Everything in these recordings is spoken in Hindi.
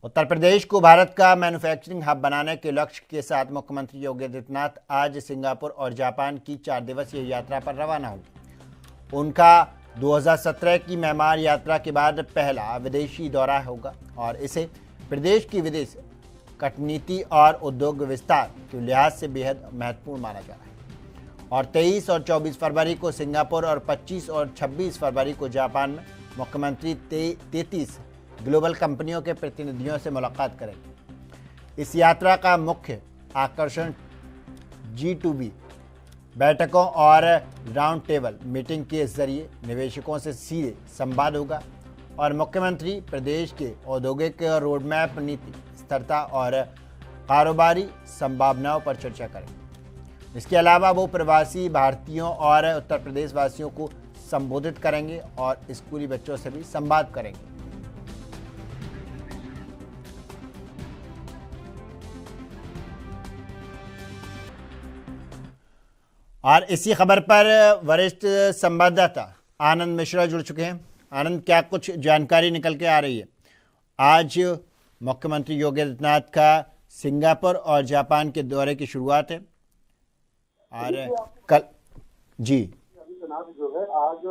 उत्तर प्रदेश को भारत का मैन्युफैक्चरिंग हब बनाने के लक्ष्य के साथ मुख्यमंत्री योगी आदित्यनाथ आज सिंगापुर और जापान की 4 दिवसीय यात्रा पर रवाना होंगे। उनका 2017 की म्यांमार यात्रा के बाद पहला विदेशी दौरा होगा और इसे प्रदेश की विदेश कूटनीति और उद्योग विस्तार के लिहाज से बेहद महत्वपूर्ण माना जा रहा है। और 23 और 24 फरवरी को सिंगापुर और 25 और 26 फरवरी को जापान में मुख्यमंत्री 33 ग्लोबल कंपनियों के प्रतिनिधियों से मुलाकात करेंगे। इस यात्रा का मुख्य आकर्षण G2B बैठकों और राउंड टेबल मीटिंग के जरिए निवेशकों से सीधे संवाद होगा और मुख्यमंत्री प्रदेश के औद्योगिक रोडमैप, नीति स्थिरता और कारोबारी संभावनाओं पर चर्चा करेंगे। इसके अलावा वो प्रवासी भारतीयों और उत्तर प्रदेश वासियों को संबोधित करेंगे और स्कूली बच्चों से भी संवाद करेंगे। और इसी खबर पर वरिष्ठ संवाददाता आनंद मिश्रा जुड़ चुके हैं। आनंद, क्या कुछ जानकारी निकल के आ रही है? आज मुख्यमंत्री योगी आदित्यनाथ का सिंगापुर और जापान के दौरे की शुरुआत है और कल जी जो है आज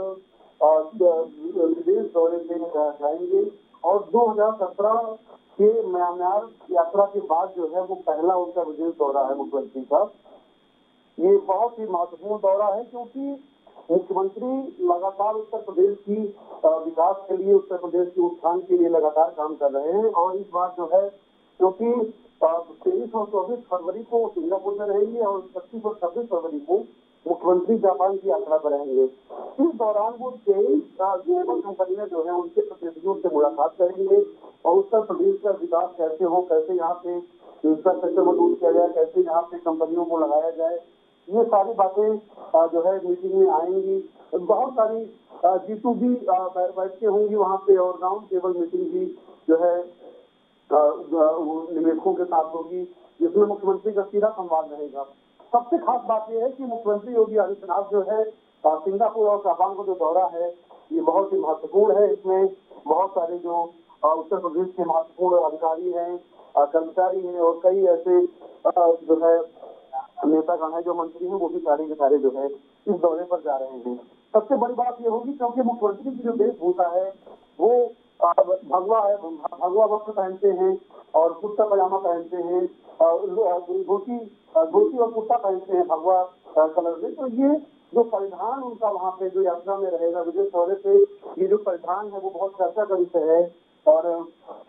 विदेश दौरे पे जाएंगे और 2017 के म्यांमार यात्रा के बाद जो है वो पहला उनका विदेश दौरा है मुख्यमंत्री का। ये बहुत ही महत्वपूर्ण दौरा है क्योंकि मुख्यमंत्री लगातार उत्तर प्रदेश की विकास के लिए, उत्तर प्रदेश के उत्थान के लिए लगातार काम कर रहे हैं और इस बार जो है क्योंकि 23 और 24 फरवरी को सिंगापुर में रहेंगे और 25 और 26 फरवरी को मुख्यमंत्री जापान की यात्रा पर रहेंगे। इस दौरान वो 23 ग्लोबल कंपनियां जो है उनके प्रतिनिधियों से मुलाकात करेंगे और उत्तर प्रदेश का विकास कैसे हो, कैसे यहाँ पे इंफ्रास्ट्रक्चर मजबूत किया जाए, कैसे यहाँ पे कंपनियों को लगाया जाए, ये सारी बातें जो है मीटिंग में आएंगी। बहुत सारी G2B बैठकें होंगी वहाँ पे और राउंड टेबल मीटिंग भी जो है निवेशकों के साथ होगी, जिसमें मुख्यमंत्री का सीधा संवाद रहेगा। सबसे खास बात यह है कि मुख्यमंत्री योगी आदित्यनाथ जो है सिंगापुर और जापान का जो दौरा है ये बहुत ही महत्वपूर्ण है। इसमें बहुत सारे जो उत्तर प्रदेश के महत्वपूर्ण अधिकारी हैं, कर्मचारी हैं और कई ऐसे जो है नेतागण है, जो मंत्री हैं, वो भी सारे के सारे जो है इस दौरे पर जा रहे हैं। सबसे बड़ी बात ये होगी क्योंकि मुख्यमंत्री की जो वेशभूषा है वो भगवा वस्त्र पहनते हैं और कुर्ता पजामा पहनते हैं, धोती और कुर्ता पहनते हैं भगवा कलर में। तो ये जो परिधान उनका वहाँ पे जो यात्रा में रहेगा विदेश दौरे पे, ये जो परिधान है वो बहुत चर्चा का विषय है और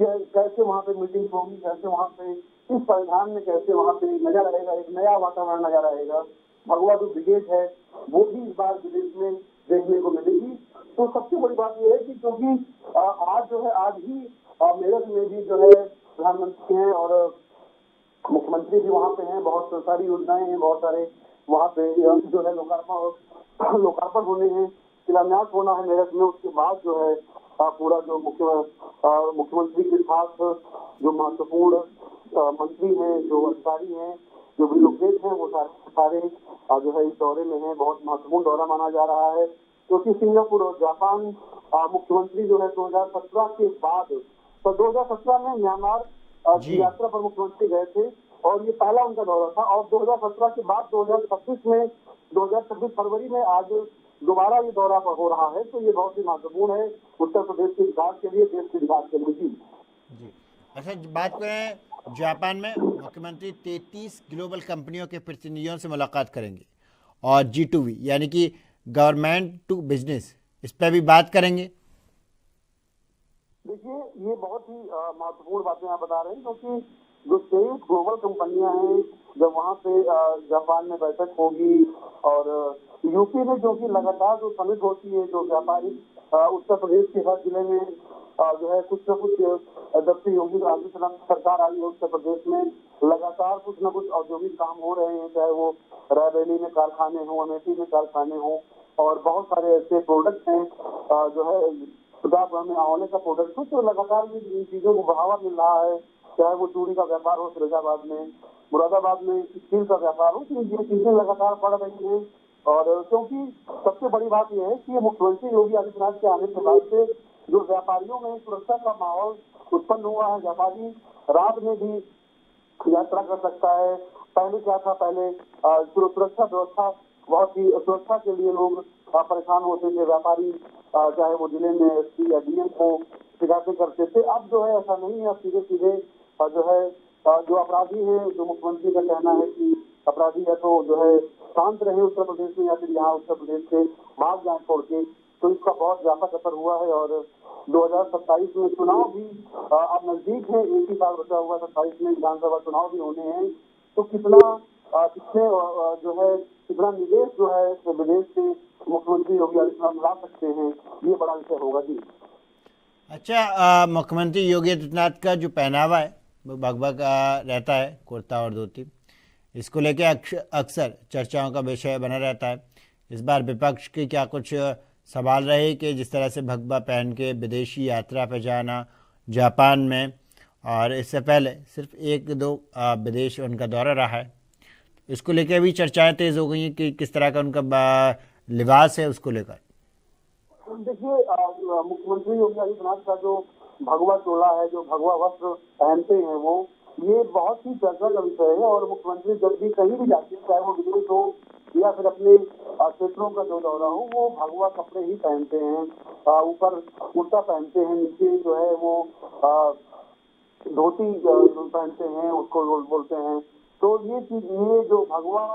कैसे वहाँ पे मीटिंग होगी, कैसे वहाँ पे इस परिधान में कैसे वहाँ पे नजर रहेगा, एक नया वातावरण नजर आएगा। भगवा जो ब्रिगेड है वो भी इस बार विदेश में देखने को मिलेगी। तो सबसे बड़ी बात यह है कि क्योंकि आज जो है आज ही मेरठ में भी जो है प्रधानमंत्री हैं और मुख्यमंत्री भी वहाँ पे हैं, बहुत सारी योजनाएं हैं, बहुत सारे वहाँ पे जो है लोकार्पण होने हैं, शिलान्यास होना है मेरठ में। उसके बाद जो है पूरा जो मुख्यमंत्री के साथ जो महत्वपूर्ण मंत्री हैं, जो अधिकारी हैं, जो ब्यूरोक्रेट हैं, वो सारे जो है इस दौरे में है। बहुत महत्वपूर्ण दौरा माना जा रहा है क्योंकि सिंगापुर और जापान मुख्यमंत्री जो है 2017 के बाद, तो 2017 में म्यांमार की यात्रा पर मुख्यमंत्री गए थे और ये पहला उनका दौरा था और 2017 के बाद 2026 फरवरी में आज दोबारा ये दौरा हो रहा है। तो ये बहुत ही महत्वपूर्ण है उत्तर प्रदेश के विकास के लिए, देश के विकास के लिए। जी अच्छा, बात करें जापान में मुख्यमंत्री 33 ग्लोबल कंपनियों के प्रतिनिधियों से मुलाकात करेंगे और G2B यानी कि गवर्नमेंट टू बिजनेस, इस पर भी बात करेंगे। देखिए ये बहुत ही महत्वपूर्ण बातें आप बता रहे हैं क्योंकि जो 23 ग्लोबल कंपनियां हैं, जब वहाँ पे जापान में बैठक होगी और यूपी में जो कि लगातार जो समिट होती है, जो व्यापारी उत्तर प्रदेश के हर जिले में जो है कुछ न कुछ, जब से योगी आदित्यनाथ सरकार आई है उत्तर प्रदेश में लगातार कुछ न कुछ औद्योगिक काम हो रहे हैं, चाहे वो रायबरेली में कारखाने हों, अमेठी में कारखाने हों और बहुत सारे ऐसे प्रोडक्ट हैं जो है प्रतापगढ़ में आने का प्रोडक्ट हो। तो लगातार इन चीजों को बढ़ावा मिल रहा है, चाहे वो चूड़ी का व्यापार हो फिरोजाबाद में, मुरादाबाद में स्टील का व्यापार हो, तो ये चीजें लगातार बढ़ रही हैं। और क्योंकि सबसे बड़ी बात यह है कि मुख्यमंत्री योगी आदित्यनाथ के आने के बाद से जो व्यापारियों में सुरक्षा का माहौल उत्पन्न हुआ है। व्यापारी रात में भी यात्रा कर सकता है। पहले क्या था, पहले सुरक्षा व्यवस्था बहुत ही, सुरक्षा के लिए लोग परेशान होते थे। व्यापारी चाहे वो जिले में एसपी या डीएम को शिकायतें करते थे। अब जो है ऐसा नहीं है, अब सीधे सीधे जो है जो अपराधी है, जो मुख्यमंत्री का कहना है कि अपराधी है तो जो है शांत रहे उत्तर प्रदेश में या फिर यहाँ उत्तर प्रदेश से भाग जाए छोड़ के, तो इसका बहुत व्यापक असर हुआ है। और 2027 में चुनाव भी अब नजदीक है, एक ही साल बचा हुआ, 27 में विधानसभा चुनाव भी होने हैं। तो कितना कितने जो है कितना निवेश जो है विदेश से मुख्यमंत्री योगी आदित्यनाथ ला सकते हैं, ये बड़ा विषय होगा जी। अच्छा, मुख्यमंत्री योगी आदित्यनाथ का जो पहनावा है वो भगवा का रहता है, कुर्ता और धोती। इसको लेके अक्सर चर्चाओं का विषय बना रहता है। इस बार विपक्ष के क्या कुछ सवाल रहे कि जिस तरह से भगवा पहन के विदेशी यात्रा पर जाना जापान में, और इससे पहले सिर्फ एक दो विदेश उनका दौरा रहा है, इसको लेकर भी चर्चाएं तेज हो गई हैं कि किस तरह का उनका लिबास है उसको लेकर। देखिए, मुख्यमंत्री योगी आदित्यनाथ का जो भगवा चोला है, जो भगवा वस्त्र पहनते हैं वो, ये बहुत ही चर्चा का विषय है। और मुख्यमंत्री जब भी कहीं भी जाते हैं, चाहे वो विदेश हो या फिर अपने क्षेत्रों का जो दौरा हो, वो भगवा कपड़े ही पहनते हैं। ऊपर कुर्ता पहनते हैं, नीचे जो है वो धोती पहनते हैं, उसको बोलते हैं। तो ये चीज, ये जो भगवा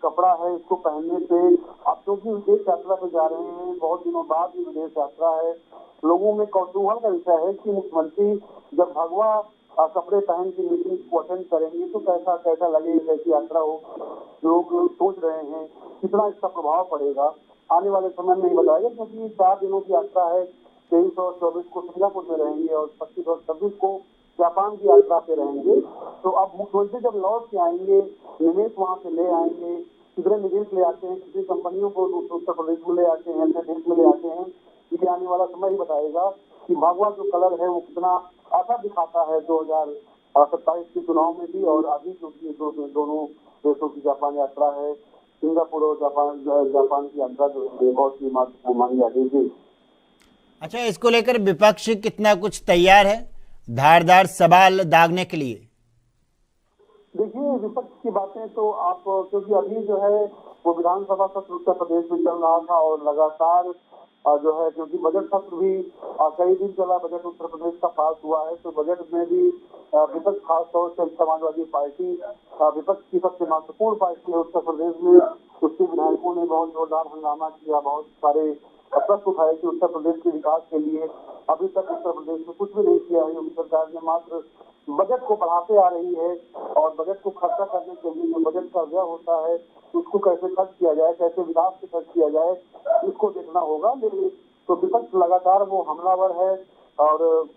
कपड़ा है, इसको पहनने से अब क्योंकि विदेश यात्रा पे जा रहे हैं, बहुत दिनों बाद ही विदेश यात्रा है, लोगों में कौतूहल का विषय है कि मुख्यमंत्री जब भगवा कपड़े पहन के मीटिंग को अटेंड करेंगे तो कैसा कैसा लगेगा, कैसी यात्रा हो। लोग सोच रहे हैं कितना इसका प्रभाव पड़ेगा, आने वाले समय में ही बताएगा। क्योंकि 4 दिनों की यात्रा है, 23 और 24 को सिंगापुर में रहेंगे और 25 और 26 को जापान की यात्रा पे रहेंगे। तो अब मुख्यमंत्री जब लौट के आएंगे, निवेश वहां से ले आएंगे, कितने निवेश ले आते हैं, कितनी कंपनियों को उत्तर प्रदेश में ले आते हैं, अपने देश में ले आते हैं, ये आने वाला समय ही बताएगा कि भगवा जो कलर है वो कितना अच्छा दिखाता है 2027 के चुनाव में भी। और अभी क्योंकि दोनों देशों की जापान यात्रा है, सिंगापुर और जापान की यात्रा जो है बहुत ही महत्वपूर्ण मानी जाती है। अच्छा, इसको लेकर विपक्ष कितना कुछ तैयार है धारदार सवाल दागने के लिए? देखिए, विपक्ष की बातें तो आप, क्योंकि अभी जो है वो विधानसभा सत्र उत्तर प्रदेश में चल रहा था और लगातार जो है, क्योंकि बजट सत्र भी कई दिन चला, बजट उत्तर प्रदेश का पास हुआ है, तो बजट में भी विपक्ष खासतौर से समाजवादी पार्टी विपक्ष की सबसे महत्वपूर्ण पार्टी है उत्तर प्रदेश में, उसके विधायकों ने बहुत जोरदार हंगामा किया, बहुत सारे प्रश्न उठाए कि उत्तर प्रदेश के विकास के लिए अभी तक उत्तर प्रदेश में कुछ भी नहीं किया है। योगी सरकार ने मात्र बजट को बढ़ाते आ रही है और बजट को खर्चा करने के लिए जो बजट का व्यय होता है उसको कैसे खर्च किया जाए, कैसे विकास से खर्च किया जाए, इसको देखना होगा। लेकिन तो विपक्ष लगातार वो हमलावर है। और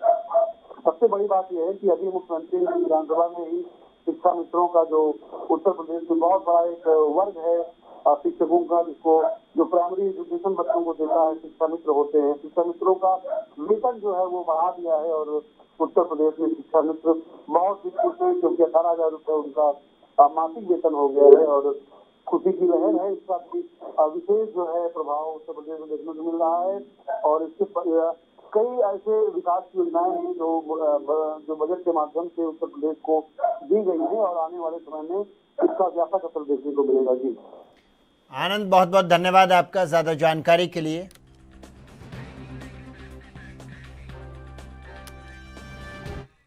सबसे बड़ी बात यह है कि अभी मुख्यमंत्री ने विधानसभा में ही शिक्षा मित्रों का जो उत्तर प्रदेश में बहुत बड़ा एक वर्ग है शिक्षकों का, जिसको जो प्राइमरी एजुकेशन बच्चों को देता है, शिक्षा मित्र होते हैं, शिक्षा मित्रों का वेतन जो है वो बढ़ा दिया है। और उत्तर प्रदेश में शिक्षा मित्र बहुत खुश है क्योंकि 18,000 रुपये उनका मासिक वेतन हो गया है और खुशी की लहर है। इसका विशेष जो है प्रभाव उत्तर प्रदेश में देखने को मिल रहा है। और इसके कई ऐसे विकास की योजनाएं हैं जो बजट के माध्यम से उत्तर प्रदेश को दी गई है और आने वाले समय में इसका व्यापक असर देखने को मिलेगा जी। आनंद, बहुत बहुत धन्यवाद आपका ज़्यादा जानकारी के लिए।